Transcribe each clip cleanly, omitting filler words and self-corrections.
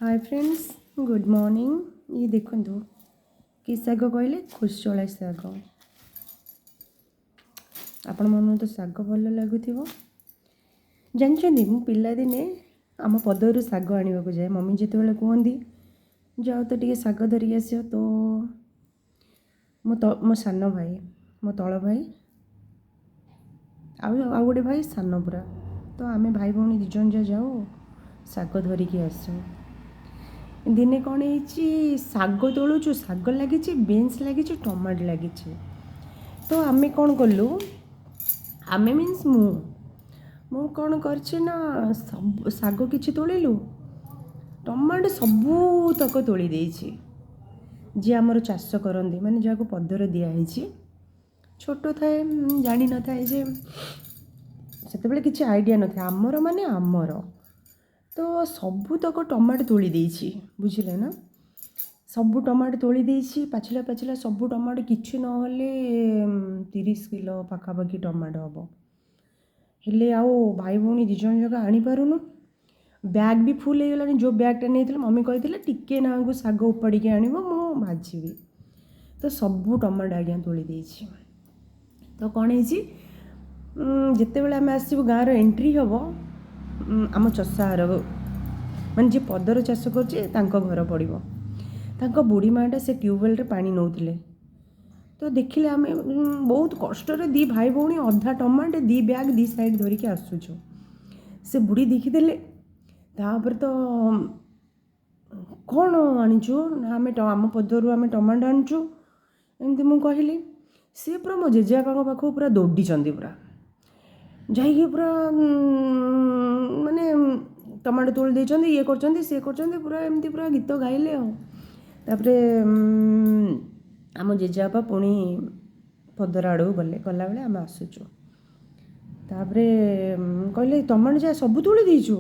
Hi friends, good morning. ये देखो कि शाग कहले खुशचला शाग। आपण मन तो शाग भल लगुथ जानते मु पिलादिने आम पदर शाग आने जाए। मम्मी जिते बड़े कहती जाओ तो टे शाग धरिक आस, तो मो सान भाई, मो तल भाई आउ गोटे भाई सान पूरा, तो आम भाई भौणी दिजन जाऊ शाग धरिकी आसू। दिने कौन शाग तोलुचु, शाग लगी, बीन्स लगी, टमाट लगी। तो आमे कौन कलु, आमे मीन्स मु कौन कर सब शाग किछि तोलिलु, टमाट सबूतक तोली देछि। जी आमर चाष करती माने जहाँ पदर दिखाई छोट थाए जानी न थाए जे से किसी आइडिया न था आमर माने आमर, तो सबूतक टमाट तोली देछि बुझिले ना। सबू टमाट तोली देछि, पाचिला पाचिला सबू टमाट किछि न होले 30 किलो पाखापाखि टमाट हम। हेले आओ भाई भौणी दिजन जगह आनी पारुनु, बैग भी फुल हो गलानी। जो बैगटा नहीं मम्मी कही टिके ना को शाग उपाड़ी के आनब मु भाजी। तो सबू टमाट आज्ञा तोली देछि। तो कौन जिते बड़े आम आसबू गाँव एंट्री हम आम चषार माने जी पदर चाष कर घर पड़ो, तांको बुढ़ी माटा से ट्यूबवेल रे पानी नौले। तो देखिले आम बहुत कष्ट दी भाई भौणी अधा टमाट 2 बैग 2 साइड धरिकी आसुचु। से बुढ़ी देखीदे तापर तो कौन आनीचु ना आम पदर आम टमाटो आनीचु एमती मु कहली। सी पूरा मो जेजेबापा पाखु पूरा दौड़ी पूरा जाइए पूरा माने टमाटो तोड़ देइचंदी, ये करचंदी से करचंदी, पूरा एमती पूरा गीत गाइले। तापरे आम जेजेबापा पुणी पदर आड़ गले, गला बेले आम आसुचु। तापरे कहले टमाटो जा सबू तोड़ी देइचु।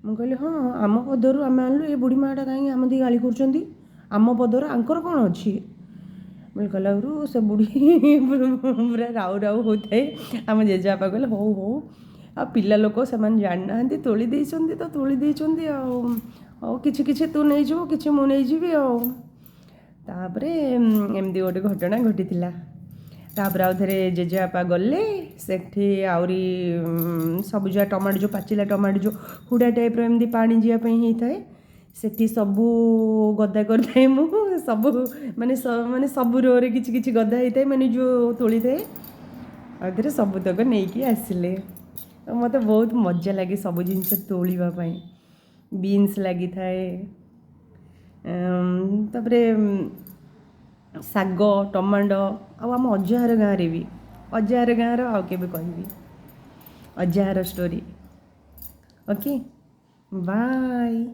मु कहली हाँ आम पदर आम आनलु, ये बुढ़ी माटा कहीं आम दी गाली कर आम पदर आंकर कौन अच्छी बोले कहला से बुढ़ी पूरा राउ राउ होता है। आम जेजेबापा कहले हो हो आ पिला लोक से जाना तोली देइचंदी, तो तोली देइचंदी आ किछि किछि तू नहीं जो किछि मु नहीं जीवी तापरे एमती गोटे घटना घटीला। तापर आउ थे जेजेबापा गले सेठी आउरी सब जो टमाटो जो पाचिला टमाटो जो हुड़ा टाइप एमती पानी जावाई होता है सेठी सबू गदा करए मु सबू माने सबू रोरे किछि किछि गदा होता है माने जो तोली थाए आउे सबूतक नहीं आसिले। तो मत बहुत मजा लगे सब जिनस तोड़ापी। बीन्स लगी थाए तापरे शाग टमाटो आम अजहार गाँव रे भी अजहार गाँव आउ के कहबी अजहार स्टोरी। Okay bye.